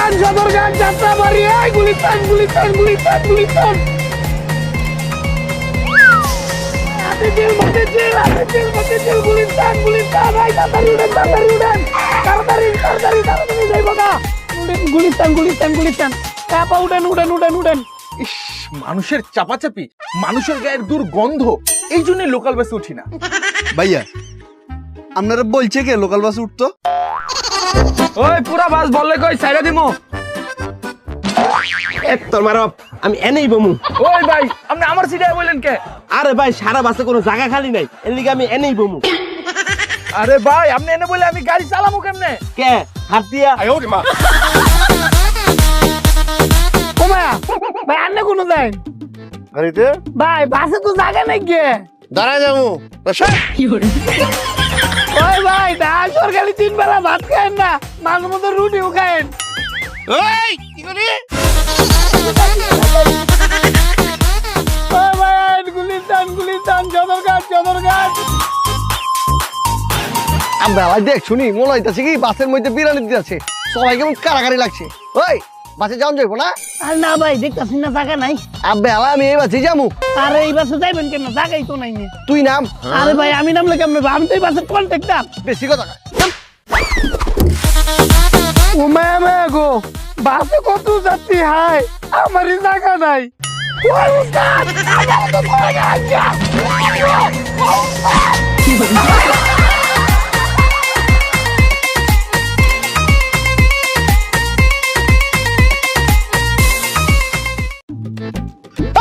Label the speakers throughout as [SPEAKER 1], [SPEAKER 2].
[SPEAKER 1] গুলিস্তান সদরঘাট যাত্রাবাড়ি এই গুলিস্তান গুলিস্তান গুলিস্তান গুলিস্তান গুলিস্তান গুলিস্তান এই তাড়াতাড়ি উড়েন তাড়াতাড়ি যাইব না গুলিস্তান গুলিস্তান গুলিস্তান আপা উড়েন
[SPEAKER 2] ইস, মানুষের চাপাচাপি, মানুষের গায়ের দুর্গন্ধ, এই জন্য লোকাল বাসে উঠি না।
[SPEAKER 3] ভাইয়া আপনারা বলছে কে লোকাল বাস উঠতো?
[SPEAKER 1] ওই পুরা বাস বললে কই সাইরা দিমু
[SPEAKER 4] তোর মারব আমি এনেই বমু।
[SPEAKER 1] ওই ভাই আপনি আমার সিটায় বললেন কে?
[SPEAKER 4] আরে ভাই সারা বাসে কোনো জায়গা খালি নাই, এর লিগে আমি এনেই বমু।
[SPEAKER 1] আরে ভাই আপনি এনে বলে আমি গাড়ি চালামু কেমনে?
[SPEAKER 4] কে হাত দিয়া
[SPEAKER 1] ওমা ভাই আন্নে কোন দেন
[SPEAKER 3] গাড়িতে
[SPEAKER 1] ভাই বাসে তো জায়গা নাই গে
[SPEAKER 3] দাঁড়ায় যাবো।
[SPEAKER 1] ওই ভাই না সরকারি 3 বেলা ভাত খায়েন না, মাঝে মধ্যে রুটিও খায়েন। ওই ভাই গুলিস্তান গুলিস্তান সদরঘাট
[SPEAKER 3] আমরা দেখ শুনি মনে হইতাছে কি বাসের মধ্যে বিরানি দিতেছে, সবাই কেমন কারাকারি লাগছে। ওই বাসে যাওয়া যাইবো না?
[SPEAKER 1] আর না ভাই দেখতাছি না জায়গা নাই।
[SPEAKER 3] আব্বে আলা আমি এই বাসে যাবো।
[SPEAKER 1] আরে এই বাসে যাইবেন কেন, জায়গাই তো নাই নে।
[SPEAKER 3] তুই নাম।
[SPEAKER 1] আরে ভাই আমি নামলে কেমনে, আমি তো এই বাসের কন্ট্রাক্টর।
[SPEAKER 3] বেশি কথা কয়।
[SPEAKER 1] ও মে গো বাসে কত যাত্রী হাই, আমারই জায়গা নাই। ওই উস্তাদ আমার তো পড়ে গেছে।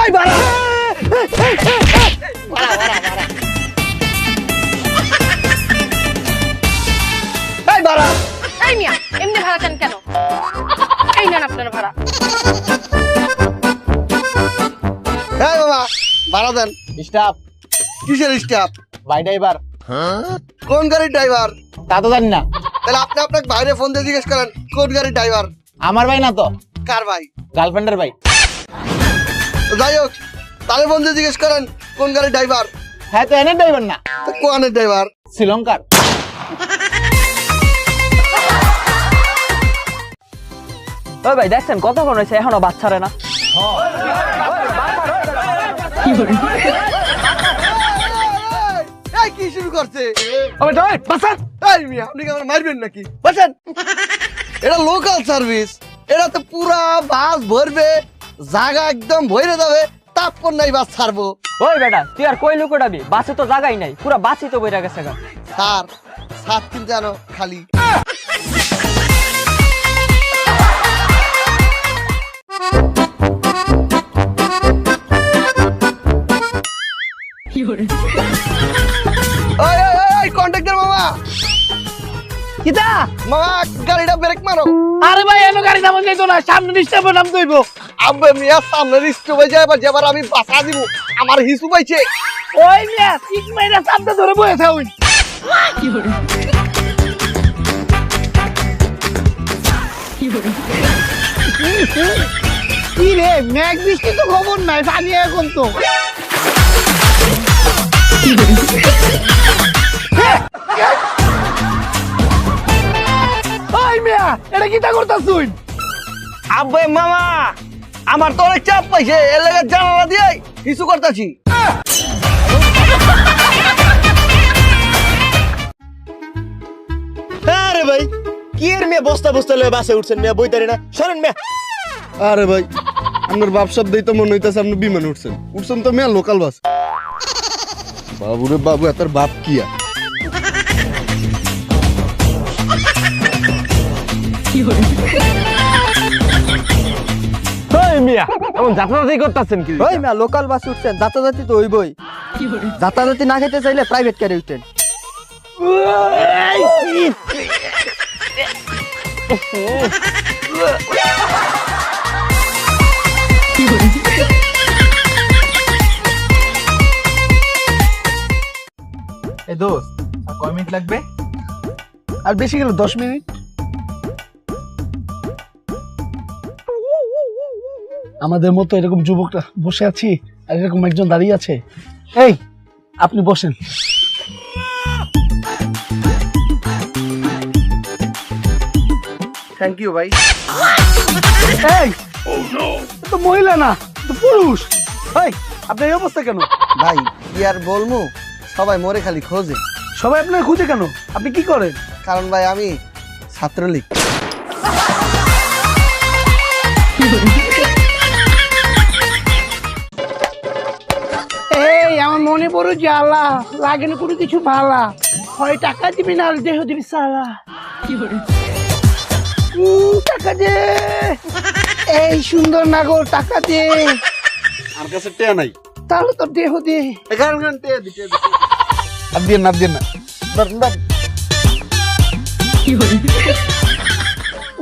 [SPEAKER 3] এই বাড়া এই বাড়া
[SPEAKER 5] এই মিয়া এমনি ভাড়া চান কেন? এই নেন আপনার ভাড়া।
[SPEAKER 3] এই বাবা ভাড়া দেন।
[SPEAKER 4] স্টাফ
[SPEAKER 3] কিসের স্টাফ?
[SPEAKER 4] ভাই ড্রাইভার
[SPEAKER 3] কোন গাড়ির ড্রাইভার?
[SPEAKER 4] তা তো জানি না।
[SPEAKER 3] তাহলে আপনি আপনাকে বাইরে ফোন দিয়ে জিজ্ঞেস করেন কোন গাড়ির ড্রাইভার।
[SPEAKER 4] আমার ভাই না তো,
[SPEAKER 3] কার ভাই?
[SPEAKER 4] গার্লফ্রেন্ডের ভাই।
[SPEAKER 3] তো যাই হোক তাহলে ফোন দিয়ে জিজ্ঞেস করেন কোন গাড়ির ড্রাইভার।
[SPEAKER 4] হ্যাঁ তো এনে ড্রাইভার না,
[SPEAKER 3] তো কোনের ড্রাইভার?
[SPEAKER 4] শ্রীলঙ্কার।
[SPEAKER 6] ওই ভাই দেখছেন কতক্ষণ হয়েছে এখনো বাচ্চারে না?
[SPEAKER 3] এই কি শুরু করছে?
[SPEAKER 1] ওই বাসাত
[SPEAKER 3] এই মিয়া আপনি কি আমার মারবেন নাকি? বসেন। এটা লোকাল সার্ভিস, এটা তো পুরা বাস ভরবে, জায়গা একদম ভরে যাবে, তারপর নাই বাস ছাড়বো।
[SPEAKER 6] ওই বেটা তুই আর কই লুকোটাবি, বাসে তো জায়গাই নাই, পুরা বাসই তো বইরা গেছে গা।
[SPEAKER 3] স্যার 7 জানো খালি। ওই ওই ওই কন্ট্রাক্টর মামা,
[SPEAKER 1] কিতা?
[SPEAKER 3] মামা গাড়িটা ব্রেক মারো।
[SPEAKER 1] আরে ভাই এনো গাড়ি নামান যাইতো না, সামনে ডিস্টার্ব নাম দইবো।
[SPEAKER 3] আব্বে মিয়া সামনে স্টপে যায় এবার যেবার আমি বাসা দিব, আমার হিসু পাইছে।
[SPEAKER 1] ওই মিয়া ঠিক মাইরা সামনে ধরে বসে থাকুন। কি রে ম্যাগ বৃষ্টি তো খবর নাই, পানি এখন তো। ওই মিয়া এটা কিটা করতাছুই?
[SPEAKER 3] আব্বে মামা আমার তো অনেক চাপ পাইছে, এর লাগে জানালা দিয়ে হিসু করতেছি।
[SPEAKER 4] আরে ভাই কি এর মেয়ে বস্তা বস্তা লয়ে বাসে উঠছেন মেয়ে, বইতারি না সরেন মেয়ে।
[SPEAKER 3] আরে ভাই আপনার বাপ সব দেই তো মনে হইতাছে আপনি বিমান উঠছেন তো মেয়া লোকাল বাস। বাবুরে বাবু এত বাপ কি আর?
[SPEAKER 4] ওই মিয়া এমন যাত্রাজাতি করতেছেন কি?
[SPEAKER 6] ওই মিয়া লোকাল বাস উঠছেন, যাতাযাতি তো হইবই। যাতাযাতি না খেতে চাইলে প্রাইভেট গাড়ি উঠতেন।
[SPEAKER 2] এই দোস্ত আর কয় মিনিট লাগবে?
[SPEAKER 1] আর বেশি গেল 10 মিনিট। আমাদের মতো এরকম যুবকরা বসে আছি আর এরকম একজন দাঁড়িয়ে আছে। এই আপনি বসেন।
[SPEAKER 3] থ্যাংক ইউ ভাই।
[SPEAKER 1] এই এ তো মহিলা না, এ তো পুরুষ। এই আপনার এই অবস্থা কেন?
[SPEAKER 3] ভাই কি আর বলবো, সবাই মরে খালি খোঁজে।
[SPEAKER 1] সবাই আপনার খুঁজে কেন? আপনি কি করেন?
[SPEAKER 3] কারণ ভাই আমি ছাত্রলীগ।
[SPEAKER 1] এই আমার মনে বড় জ্বালা, লাগে না কোনো কিছু ভালা, হয় টাকা দিবি না দেহ দিবি সালা। টাকা দে, এই সুন্দর নাগর টাকা দে।
[SPEAKER 3] আমার কাছে টেয়া নাই।
[SPEAKER 1] তাহলে তোর দেহ দে।
[SPEAKER 3] এখান টেয়া দিতে
[SPEAKER 1] আপনি না, আপনি না।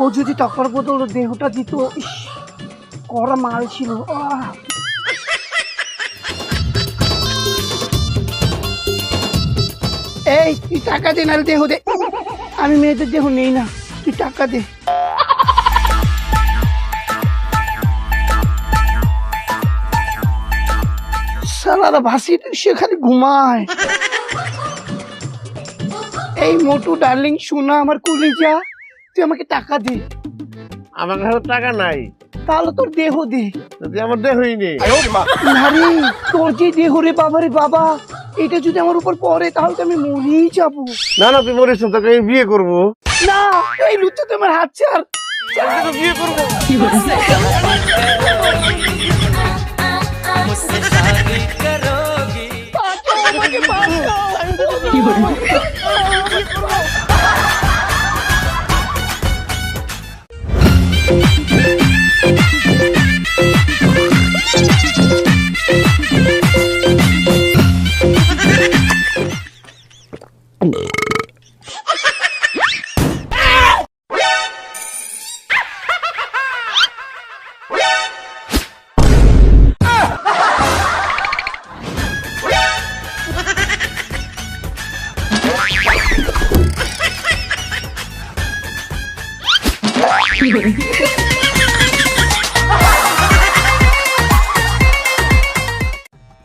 [SPEAKER 1] ও যদি টাকার বদল দেহটা দিত, ইস, কড়া মাল ছিল। এই তুই টাকা দে, নাহলে দেহ দে। আমি মেয়েদের দেহ নেই না, তুই টাকা দে। সালারা ভাসি সে খালি ঘুমায়। এই মোটু ডার্লিং শোনা আমার কলিজা, তুই আমাকে টাকা দে।
[SPEAKER 4] আমার কাছে টাকা নাই,
[SPEAKER 1] তাহলে তোর দেহ দে।
[SPEAKER 4] যদি আমার দেহই নেই।
[SPEAKER 1] নারী তোর যে দেহ রে বাবা রে বাবা, এটা যদি আমার উপর পড়ে তাহলে তো আমি মরেই যাবো।
[SPEAKER 4] না না, তুই মরিস না, তোকে আমি বিয়ে করবো।
[SPEAKER 1] না এই লুচ্চা তো আমার হাত ছাড়।
[SPEAKER 4] বিয়ে করবো।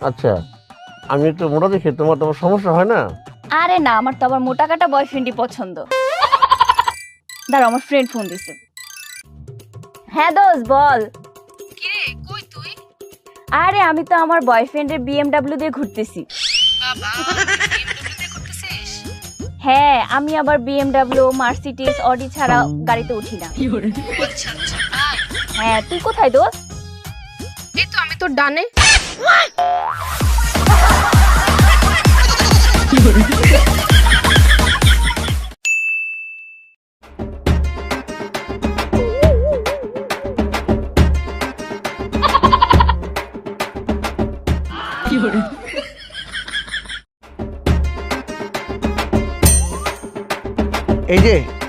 [SPEAKER 4] আচ্ছা, আমি একটু মোটা দেখি, তোমার সমস্যা হয় না?
[SPEAKER 5] আরে না, আমার তো আবার মোটা কাটা বয়ফ্রেন্ডই পছন্দ। দাঁড়া, আমার ফ্রেন্ড ফোন দিছে। হ্যাঁ দোস্ত বল। কিরে কই তুই? আরে আমি তো আমার বয়ফ্রেন্ডের বিএমডব্লিউ দিয়ে ঘুরতেছি। বাবা, বিএমডব্লিউ দিয়ে ঘুরতেছিস? হ্যাঁ, আমি আবার বিএমডব্লিউ, মার্সিডিজ, অডি ছাড়া গাড়িতে উঠি না। আচ্ছা আচ্ছা। হ্যাঁ, তুই কোথায় দোস্ত? এই তো আমি তোর ডানে।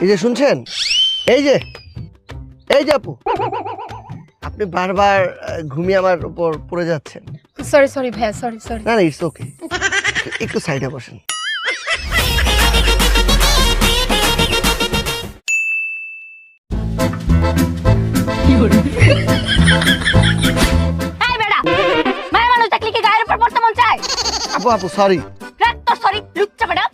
[SPEAKER 3] এই যে শুনছেন, এই যে আপু, আপনি বারবার ঘুমিয়ে আমার উপর পড়ে যাচ্ছেন।
[SPEAKER 5] সরি সরি ভাইয়া, সরি সরি।
[SPEAKER 3] না না, ইটস ওকে, একটু সাইডে বসেন।
[SPEAKER 5] এই বেটা, মায়ের মানুষ দেখলে কি গায়ের উপর পড়তে মন চায়?
[SPEAKER 3] আপু সরি।
[SPEAKER 5] রাখ তো সরি, লুচ্চা বেটা।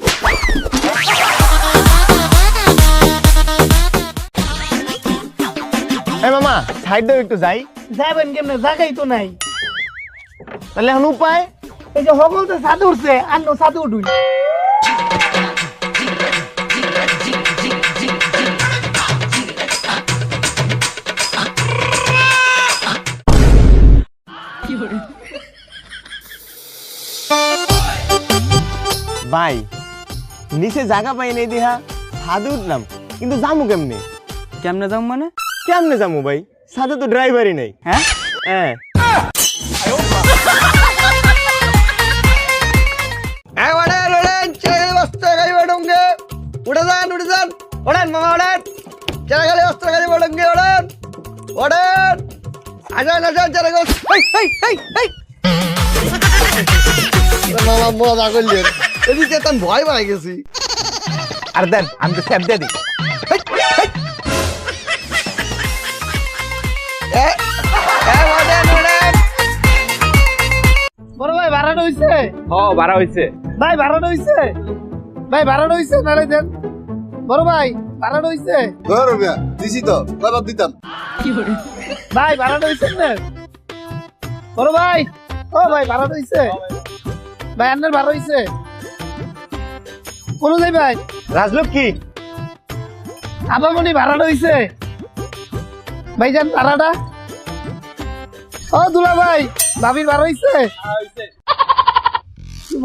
[SPEAKER 4] এই মামা, সাইড দাও একটু যাই।
[SPEAKER 1] যাবেন কেমনে? জায়গাই তো নাই।
[SPEAKER 4] তাহলে এখন উপায়?
[SPEAKER 1] এই যে সকল তো ছাদে উঠছে, আর ছাদে উঠুন।
[SPEAKER 4] ভাই, নিচে জায়গা পাই নাই দিহা ছাদে উঠলাম, কিন্তু যামু কেমনে?
[SPEAKER 6] কেমনে যাম মানে?
[SPEAKER 4] কেমনে যামু ভাই? ছাদে তো ড্রাইভারই নেই।
[SPEAKER 6] হ্যাঁ
[SPEAKER 4] হ্যাঁ,
[SPEAKER 3] उड़े जान उड़न मामा उड़न, चला गले वस्त्र गाड़ी बढ़ेंगे उड़न उड़न, आजा चला गो। মামা মজা করলেন, এদিকে তো ভয় পাই গেছি।
[SPEAKER 2] আর দেন আমি তো স্যাপ দিয়ে দিই।
[SPEAKER 1] বড় ভাই ভাড়াটা হইছে?
[SPEAKER 2] ভাড়া হয়েছে।
[SPEAKER 1] ভাই ভাড়াটা হইছে? ভাই ভাড়াটা হইছে নালে দেন। বড় ভাই ভাড়াটা হইছে?
[SPEAKER 3] দিছি তো কয়বার দিতাম
[SPEAKER 1] ভাই ভাড়াটা হইছে না বড় ভাই ও ভাই ভাড়াটা হইছে ভাই আপনার ভাড়া হইছে কোন যাই ভাই
[SPEAKER 4] রাজলক্ষ্মী
[SPEAKER 1] আবামনি ভাড়াটা হইছে ভাইজান ভাড়াটা ও দুলা ভাই ভাবির ভাড়া হইছে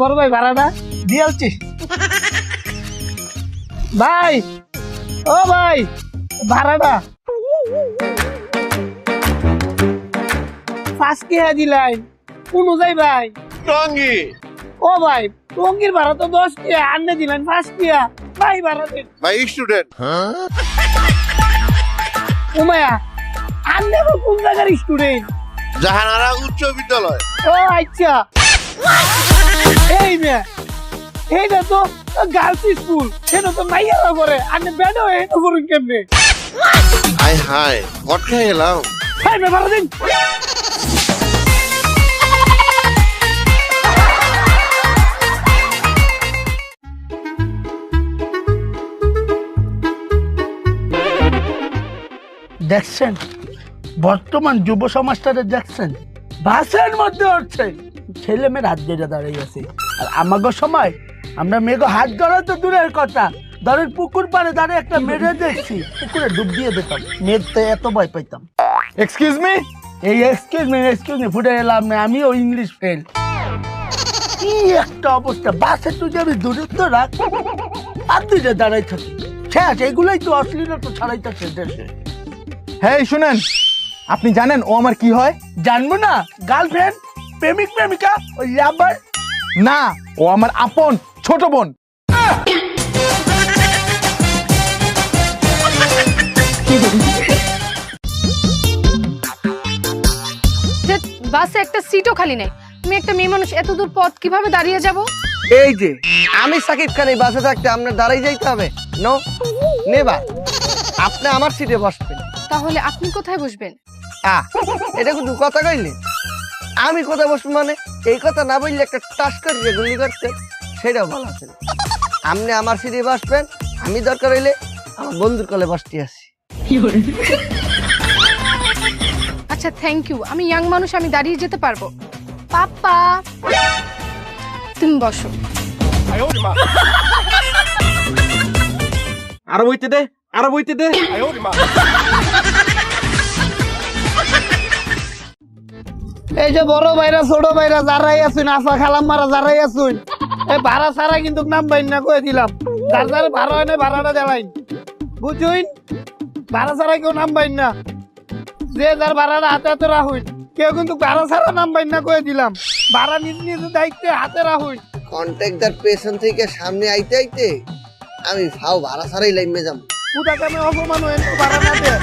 [SPEAKER 1] বড় ভাই ভাড়াটা দিয়ালছি ভাই ও ভাই ভাড়াটা ফার্স্ট কে দিলাই কোন যাই ভাই
[SPEAKER 3] টঙ্গি
[SPEAKER 1] ও ভাই টঙ্গির ভাড়া তো 10 টিয়া আননে দিলেন ফার্স্ট টিয়া ভাই ভাড়া দিন
[SPEAKER 3] ভাই স্টুডেন্ট
[SPEAKER 1] উমায়া আননে কোন জায়গার স্টুডেন্ট
[SPEAKER 3] জাহানারা উচ্চ বিদ্যালয়
[SPEAKER 1] ও আচ্ছা এই মে এইটা তো গার্লস স্কুল সেটা তো মাইয়ারা করে আননে বেডও এটা করুন কেমনে
[SPEAKER 3] আই হাই কট খেয়ে গেলাম
[SPEAKER 1] ভাই মে ভাড়া দিন
[SPEAKER 7] দেখছেন বর্তমান যুব সমাজটারে দেখছেন বাসের মধ্যে উঠছে ছেলে মেয়ের হাত ধরে দাঁড়িয়ে আছে আর আমাগো সময় আমরা মেঘ হাত ধরা তো দূরের কথা ধরেন পুকুর পাড়ে দাঁড়িয়ে একটা মেরে দেখছি পুকুরে ডুব দিয়ে দিতাম মেয়েতে এত ভয় পাইতাম
[SPEAKER 2] এক্সকিউজ মি
[SPEAKER 7] এই এক্সকিউজ মি ফুটে এলাম না আমিও ইংলিশ ফেল কি একটা অবস্থা বাসে তুই যাবি দূরত্ব রাখ আর দুইটা দাঁড়াই থাকি শেষ এগুলোই তো অশ্লীলতা ছড়াইতেছে দেশে
[SPEAKER 2] হ্যাঁ শুনেন আপনি জানেন ও আমার কি হয়?
[SPEAKER 7] জানবো না গার্লফ্রেন্ড প্রেমিক প্রেমিকা ওই লাভার
[SPEAKER 2] না, ও আমার আপন ছোট বোন।
[SPEAKER 8] বাসে একটা সিটও খালি নেই, তুমি একটা মেয়ে মানুষ এত দূর পথ কিভাবে দাঁড়িয়ে যাব?
[SPEAKER 3] এই যে আমি সাকিব খান এই বাসে থাকতে আপনার দাঁড়াই যাইতে হবে নো নেবা আপনি আমার সিটে বসবেন।
[SPEAKER 8] তাহলে আপনি কোথায় বসবেন?
[SPEAKER 3] এটা কিন্তু কথা কইলে আমি কোথায় বসবো মানে এই কথা না বললে একটা টাস করে গুলি করতে সেটাও ভালো আছে। আপনি আমার সিটে বসবেন, আমি দরকার হইলে আমার বন্ধুর কোলে বসতে আসি।
[SPEAKER 8] আচ্ছা থ্যাংক ইউ, আমি ইয়াং মানুষ, আমি দাঁড়িয়ে যেতে পারবো। পাপা তুমি বসো।
[SPEAKER 2] আরো বইতে দে, আরো বইতে দে।
[SPEAKER 1] এই যে বড় ভাইরা ছোট ভাইরা যারাই আছেন, আফা খালাম মারা যারাই আছেন, এই ভাড়া ছাড়া কিন্তু নাম বাইন না কয়ে দিলাম। যার যার ভাড়া হয় না ভাড়াটা দেলাইন, বুঝুইন? ভাড়া ছাড়া কেউ নাম বাইন না, যে যার ভাড়াটা হাতে হাতে রাখুন। কেউ কিন্তু ভাড়া ছাড়া নাম বাইন না কয়ে দিলাম। ভাড়া নিজ নিজ দায়িত্বে হাতে রাখুন।
[SPEAKER 3] কন্ট্রাক্টর পেছন থেকে সামনে আইতে আইতে আমি ফাও ভাড়া ছাড়াই লাইমে যাবো।
[SPEAKER 1] পুতা কামে অপমান হয়ে ভাড়া না দে।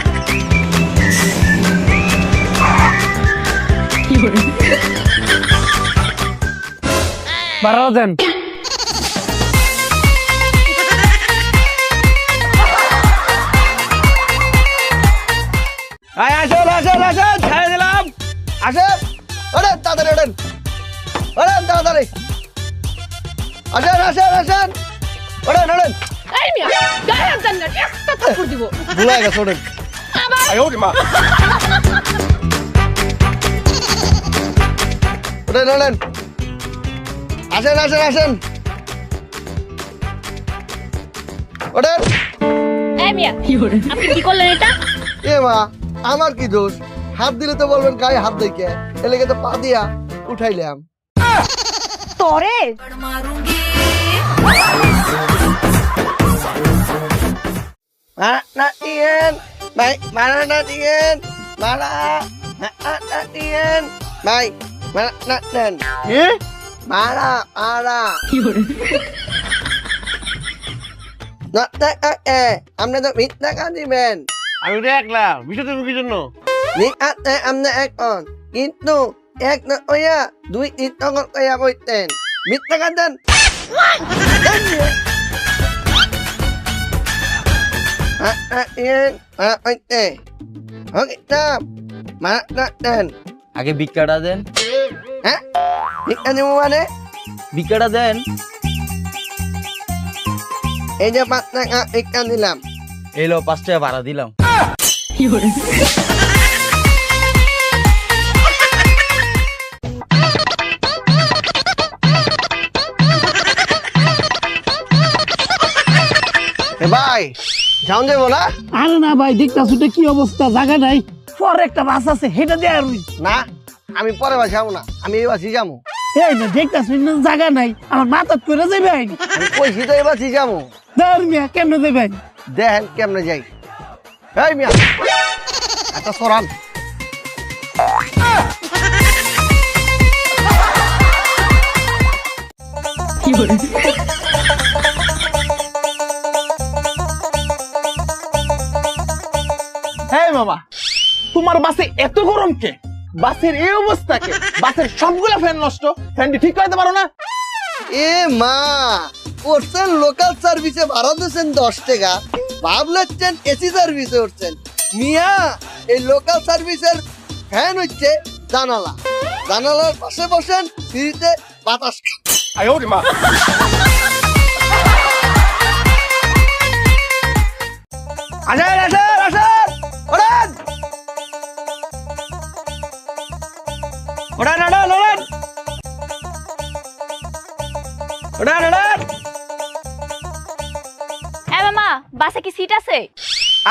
[SPEAKER 1] ভাড়া দেন।
[SPEAKER 4] আসেন আসেন আসেন ছেড়ে দিলাম।
[SPEAKER 3] আসেন ওরে তাড়াতাড়ি ওঠেন, ওরে তাড়াতাড়ি আসেন আসেন আসেন ওঠেন ওঠেন।
[SPEAKER 8] এই মিয়া গায়ে হাত দেন না, একটা থাপ্পড় দিব।
[SPEAKER 3] ভুলে গেছে ওঠেন। ওঠেন ওঠেন আসেন আসেন আসেন ওঠেন।
[SPEAKER 5] এই মিয়া আপনি কি করলেন এটা?
[SPEAKER 3] এ মা আমার কি দোষ? হাত দিলে তো বলবেন গায়ে হাত দেখে, এলাকে তো পা দিয়া উঠাইলাম।
[SPEAKER 5] তোরে
[SPEAKER 3] Mana Ian, baik mana Ian, mana Ian, baik mana Dan, mana Not that আমরা তো মিথ্যা কাঁদি বেন।
[SPEAKER 4] আমি দেখলাম বিষয়টা কি জন্য?
[SPEAKER 3] নিতে আমরা এক অন কিন্তু এক না ওয়া দুই তিন তখন কয়া কইতেন মিথ্যা কাঁদেন। Ian, oke, oke, mana Dan?
[SPEAKER 6] আগে ভিক্ষাটা দেন,
[SPEAKER 3] Hah? Ikan di mana?
[SPEAKER 6] ভিক্ষাটা দেন।
[SPEAKER 3] এই যে 5 টাকা ইকান দিলাম।
[SPEAKER 6] এই লো 5 টাকা ভাড়া দিলাম।
[SPEAKER 3] এ ভাই যাও যাবো না?
[SPEAKER 1] আরে না ভাই দেখতাছ কি অবস্থা, জায়গা নাই। পরে একটা বাস আছে হেটা দিয়ে আরুই।
[SPEAKER 3] না আমি পরে বাসে যাবো না, আমি এই বাসে যাবো।
[SPEAKER 1] এই না দেখতাছ না জায়গা নাই, আমার মাথা করে যাবে।
[SPEAKER 3] আমি কইছি তো এই বাসে যাবো।
[SPEAKER 1] ধর মিয়া কেমনে যাবে?
[SPEAKER 3] দেখেন কেমনে যাই। এই মিয়া একটা সরান।
[SPEAKER 2] হ্যাঁ মামা, তোমার বাসে এত গরম কে? বাসের এই অবস্থা কে? বাসের সবগুলা ফ্যান নষ্ট, ফ্যানটি ঠিক করতে পারো না?
[SPEAKER 3] এ মা, করছেন লোকাল সার্ভিসে ভাড়া দিচ্ছেন 10 টাকা, ভাবলেছেন এসি সার্ভিসে উঠছেন। মিয়া এই লোকাল সার্ভিসের ফ্যান হচ্ছে জানালা, জানালার পাশে বসেন, সিঁড়িতে বাতাস খান। আসেন আসেন আসেন, ওঠেন ওঠেন ওঠেন ওঠেন ওঠেন ওঠেন।
[SPEAKER 5] হ্যাঁ মামা, বাসে কি সিট আছে?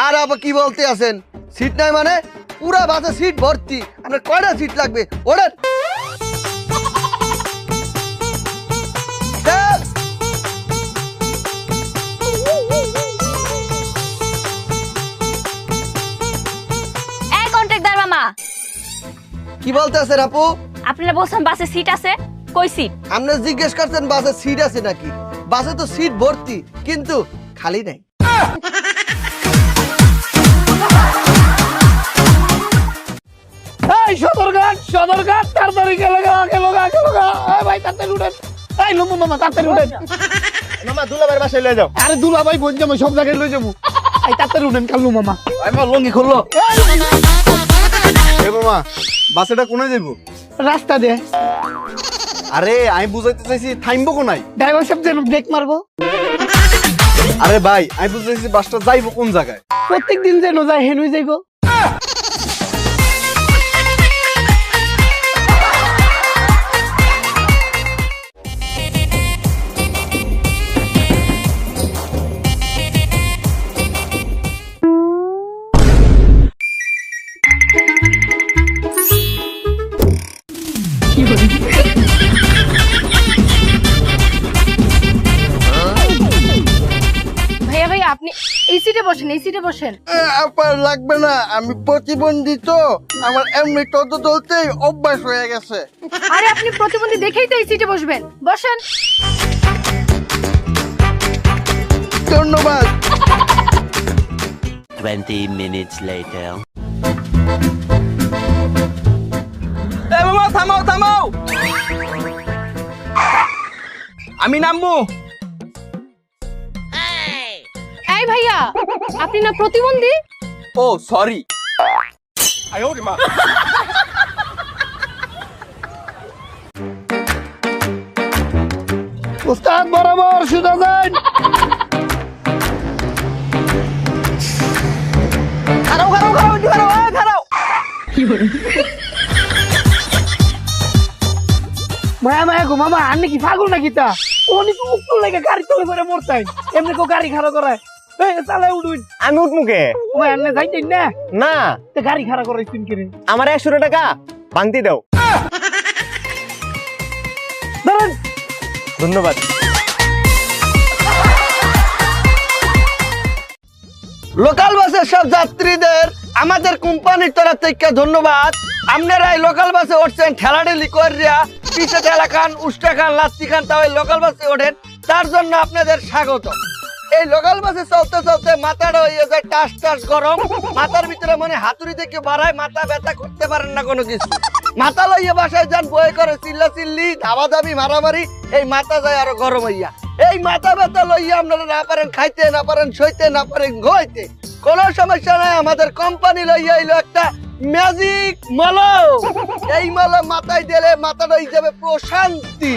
[SPEAKER 3] আর আবার কি বলতে আছেন? সিট নাই মানে? পুরা বাসে সিট ভর্তি, আপনার কয়টা সিট লাগবে? ওঠেন। চল।
[SPEAKER 5] এই কন্ট্রাক্টর মামা,
[SPEAKER 3] কি বলতে আছেন আপু?
[SPEAKER 5] আপনারা বলছেন বাসে সিট আছে, কই সিট?
[SPEAKER 3] আপনি জিজ্ঞেস করছেন বাসে সিট আছে নাকি? বাসে তো সিট ভর্তি, কিন্তু খালি নাই।
[SPEAKER 1] এই সদরঘাট তাড়াতাড়ি গেল গা। এই ভাই তাড়াতাড়ি উঠেন। এই লম্বু মামা তাড়াতাড়ি উঠেন।
[SPEAKER 4] মামা দুলাভাইয়ের বাসায় লয়ে যাও।
[SPEAKER 1] আরে দুলা ভাই বোন জামাই সব জায়গায় লয়ে যাবো। এই তাড়াতাড়ি উঠেন কাল্লু মামা।
[SPEAKER 4] আমার লঙ্গি খুললো। এ মামা, বাসেটা কোনে যাবো?
[SPEAKER 1] রাস্তা দে।
[SPEAKER 4] আরে আমি বুঝাইতে চাইছি থামবো কোনায়।
[SPEAKER 1] ড্রাইভার সাহেব যেন ব্রেক মারবো।
[SPEAKER 4] আরে ভাই আমি বুঝতে চাইছি বাসটা যাইবো কোন জায়গায়।
[SPEAKER 1] প্রত্যেক দিন যেন যায় হেনুই যাইবো।
[SPEAKER 8] ভাইয়া ভাইয়া আপনি এই সিটে বসেন, এই সিটে বসেন।
[SPEAKER 3] আপনার লাগবে না, আমি প্রতিবন্ধী তো, আমার এমনি তত চলতেই অভ্যাস হয়ে গেছে।
[SPEAKER 8] আরে আপনি প্রতিবন্ধী দেখেই তো এই সিটে বসবেন, বসেন।
[SPEAKER 3] ধন্যবাদ।
[SPEAKER 9] 20 minutes later.
[SPEAKER 2] এ মামা থামাও থামাও, আমি নামবো।
[SPEAKER 8] এই ভাইয়া, আপনি না প্রতিবন্ধী?
[SPEAKER 2] ও সরি।
[SPEAKER 1] উস্তাদ বরাবর সুদা যান।
[SPEAKER 2] খারাও খারাও খারাও খারাও খারাও।
[SPEAKER 1] মায়া মায়া গো মামা, আন্নে কি পাগল নাকি তা? উনি তো মুক্ত লাগে গাড়ি তুলে করে মরতাই, এমনি কো গাড়ি খাড়া করায়। এই চালাই উঠুন।
[SPEAKER 4] আমি উঠবো কে?
[SPEAKER 1] ওই আন্নে যাইতেন না,
[SPEAKER 4] না,
[SPEAKER 1] তে গাড়ি খাড়া করাইছেন কিনে।
[SPEAKER 4] আমার 100 টাকা ভাঙতি দাও।
[SPEAKER 1] ধরেন।
[SPEAKER 4] ধন্যবাদ।
[SPEAKER 3] লোকাল বাসের সব যাত্রীদের আমাদের কোম্পানির তরফ থেকে ধন্যবাদ। আপনারা এই লোকাল বাসে উঠছেন, ঠেলাঠেলি করিয়া পিছে ঠেলা খান, উষ্টা খান, লাচ্ছি খান, তাও এই লোকাল বাসে ওঠেন, তার জন্য আপনাদের স্বাগত। এই লোকাল বাসে চলতে চলতে মাথাটা হয়ে যায় টাস টাস গরম, মাথার ভিতরে মনে হাতুড়ি থেকে বাড়ায়, মাথা ব্যথা করতে পারেন না কোনো কিছু। মাথা লইয়া বাসায় যান, বয়ে করে চিল্লা চিল্লি, ধাবাধাবি, মারামারি, এই মাথা যায় আরো গরম হইয়া। এই মাথা ব্যথা লইয়া আপনারা না পারেন খাইতে, না পারেন সইতে, না পারেন ঘুমাইতে, কোনো সমস্যা নাই। আমাদের কোম্পানি লইয়া এলো একটা ম্যাজিক মলম। এই মলম মাথায় দিলে মাথাটা হিসাবে প্রশান্তি,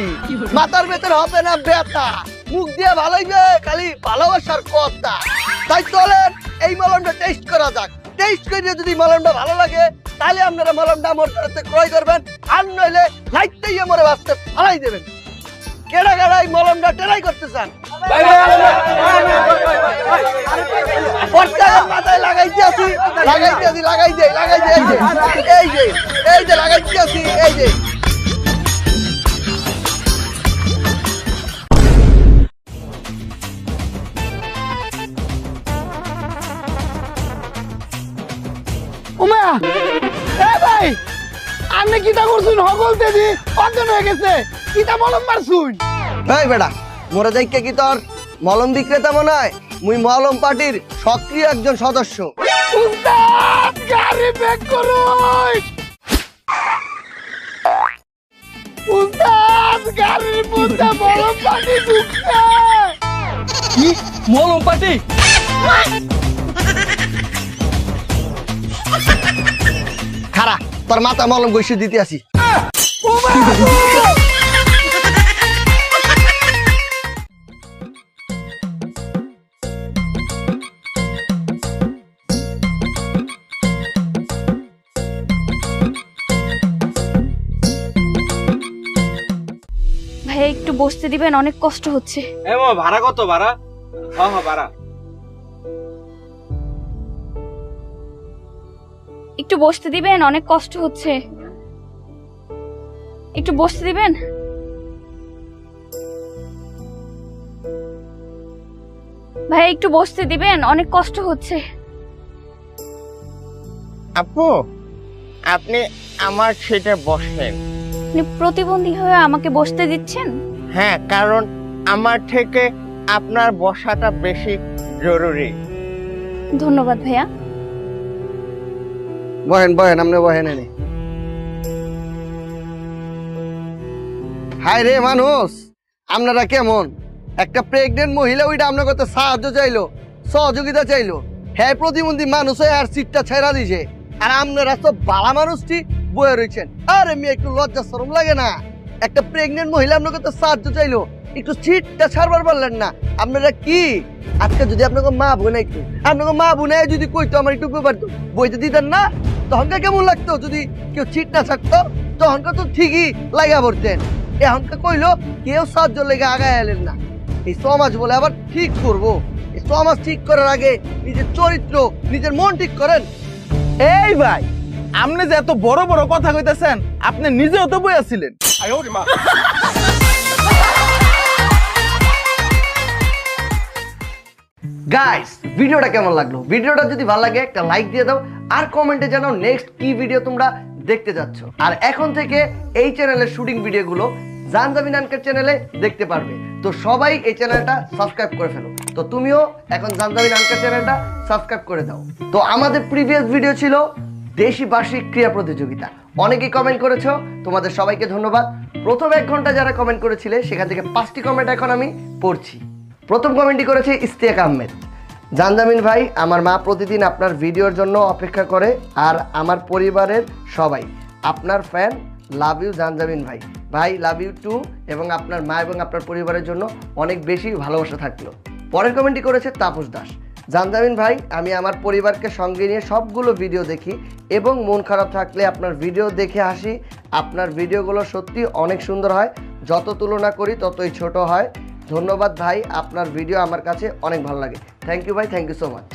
[SPEAKER 3] মাথার ভেতরে হবে না ব্যথা, মুখ দিয়ে ভালোইবে খালি ভালোবাসার কথা। তাই চলেন এই মলমটা টেস্ট করা যাক। টেস্ট করে যদি মলমটা ভালো লাগে তাহলে আপনারা মলমটা আমার কাছে ক্রয় করবেন, আর নইলে লাইটটাই আমার বাঁচতে ফালাই দেবেন। কেডা কেডা এই মলমটা ট্রাই করতে চান? মাথায় লাগাইতে আছি, লাগাই দে, এই যে লাগাইতে আছি, এই যে।
[SPEAKER 1] উমা এ ভাই আপনি কিটা করছুন? হগলতে দি অজ্ঞান হয়ে গেছে, কিটা মলম মারছুন?
[SPEAKER 3] এই বেটা মোরে দেখকে কি তোর মলম বিক্রেতা মনে হয়? মুই মলম পার্টির সক্রিয় একজন সদস্য।
[SPEAKER 1] উস্তাদ গাড়ি ব্যাক করুন, উস্তাদ গাড়ির মধ্যে মলম পানি ঢুকছে।
[SPEAKER 6] কি মলম পাটি?
[SPEAKER 3] খারা তোর মাথা মলম গইছে দিতে আসি।
[SPEAKER 5] ভাই একটু বসতে দিবেন, অনেক কষ্ট হচ্ছে।
[SPEAKER 6] ভাড়া কত? ভাড়া ভাড়া
[SPEAKER 5] একটু বসতে দিবেন, অনেক কষ্ট হচ্ছে। একটু বসতে দিবেন। ভাই একটু বসতে দিবেন, অনেক কষ্ট হচ্ছে।
[SPEAKER 4] আপু আপনি আমার সিটে বসেন।
[SPEAKER 5] আপনি প্রতিবন্ধী হয়ে আমাকে বসতে দিচ্ছেন?
[SPEAKER 4] হ্যাঁ, কারণ আমার থেকে আপনার বসাটা বেশি জরুরি।
[SPEAKER 5] ধন্যবাদ ভাইয়া।
[SPEAKER 3] বহেন বহেন, আপনি বহেন এনে। হাই রে মানুষ, আপনারা কেমন? একটা প্রেগনেন্ট মহিলা ওইটা আপনার কাছে সাহায্য চাইলো, সহযোগিতা চাইলো, হ্যাঁ প্রতিবন্ধী মানুষ হয়ে আর সিটটা ছেড়া দিছে, আর আপনারা তো বালা মানুষটি বয়ে রয়েছেন। আরে মেয়ে একটু লজ্জা শরম লাগে না? একটা প্রেগনেন্ট মহিলা আপনার কাছে সাহায্য চাইলো, একটু সিটটা ছাড়বার পারলেন না? আপনারা কি আজকে যদি আপনাকে মা বোনে একটু আপনাকে মা বোনে যদি কইতো আমার একটু পারতো বইতে দিতেন না? তখনকার কেমন লাগতো যদি কেউ সিট না ছাড়তো? তখনকার তো ঠিকই লাগা পড়তেন। এখনকার কইলো কেউ সাহায্য লেগে আগায় এলেন না। এই সমাজ বলে আবার ঠিক করবো। এই সমাজ ঠিক করার আগে নিজের চরিত্র, নিজের মন ঠিক করেন।
[SPEAKER 2] এই ভাই আপনি যে এত বড় বড় কথা কইতেছেন, আপনি নিজেও তো বইয়াছিলেন।
[SPEAKER 3] গাইস ভিডিওটা কেমন লাগলো? ভিডিওটা যদি ভালো লাগে একটা লাইক দিয়ে দাও, আর কমেন্টে জানাও নেক্সট কি ভিডিও তোমরা দেখতে যাচ্ছ। আর এখন থেকে এই চ্যানেলের শুটিং ভিডিওগুলো জানজামিন আনকার চ্যানেলে দেখতে পারবে। তো সবাই এই চ্যানেলটা সাবস্ক্রাইব করে ফেলো। তো তুমিও এখন জানজামিন আনকার চ্যানেলটা সাবস্ক্রাইব করে দাও। তো আমাদের প্রিভিয়াস ভিডিও ছিল দেশি বার্ষিক ক্রীড়া প্রতিযোগিতা। অনেকেই কমেন্ট করেছো, তোমাদের সবাইকে ধন্যবাদ। প্রথম 1 ঘন্টা যারা কমেন্ট করেছিলে সেখান থেকে 5টি কমেন্ট এখন আমি পড়ছি। প্রথম কমেন্টটি করেছে ইস্তিয়াক আহমেদ। জানজামিন ভাই, আমার মা প্রতিদিন আপনার ভিডিওর জন্য অপেক্ষা করে, আর আমার পরিবারের সবাই আপনার ফ্যান। লাভ ইউ জানজামিন ভাই। ভাই লাভ ইউ টু, এবং আপনার মা এবং আপনার পরিবারের জন্য অনেক বেশি ভালোবাসা থাকলো। পরের কমেন্টটি করেছে তাপস দাস। জানজামিন ভাই, আমি আমার পরিবারকে সঙ্গে নিয়ে সবগুলো ভিডিও দেখি এবং মন খারাপ থাকলে আপনার ভিডিও দেখে হাসি। আপনার ভিডিওগুলো সত্যি অনেক সুন্দর হয়, যত তুলনা করি ততই ছোট হয়। ধন্যবাদ ভাই, আপনার ভিডিও আমার কাছে অনেক ভালো লাগে। থ্যাংক ইউ ভাই, thank you so much.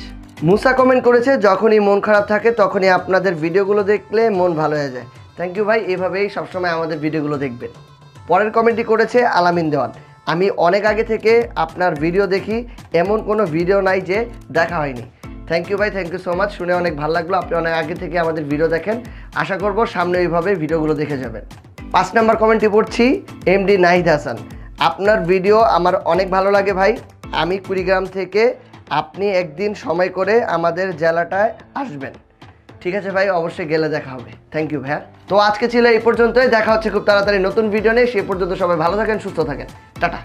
[SPEAKER 3] Musa comment করেছে, যখনই মন খারাপ থাকে তখনই আপনাদের ভিডিওগুলো দেখলে মন ভালো হয়ে যায়। থ্যাংক ইউ ভাই, এভাবেই সবসময় আমাদের ভিডিওগুলো দেখবেন। পরের কমেন্টটি করেছে আলামিন দেওয়ান। আমি অনেক আগে থেকে আপনার ভিডিও দেখি, এমন কোনো ভিডিও নাই যে দেখা হয়নি। থ্যাংক ইউ ভাই, থ্যাংক ইউ সো মাচ। শুনে অনেক ভালো লাগলো, আপনি অনেক আগে থেকে আমাদের ভিডিও দেখেন। আশা করব সামনে এইভাবে ভিডিওগুলো দেখে যাবেন। 5 নম্বর কমেন্টটি পড়ছি এমডি নাহিদ হাসান। আপনার ভিডিও আমার অনেক ভালো লাগে ভাই। আমি কুড়িগ্রাম থেকে, আপনি একদিন সময় করে আমাদের জেলাটায় আসবেন। ঠিক আছে ভাই, অবশ্যই গেলে দেখা হবে। থ্যাংক ইউ ভাইয়া। তো আজকে ছিল এই পর্যন্তই, দেখা হচ্ছে খুব তাড়াতাড়ি নতুন ভিডিও নিয়ে। সে পর্যন্ত সবাই ভালো থাকেন, সুস্থ থাকেন, টাটা।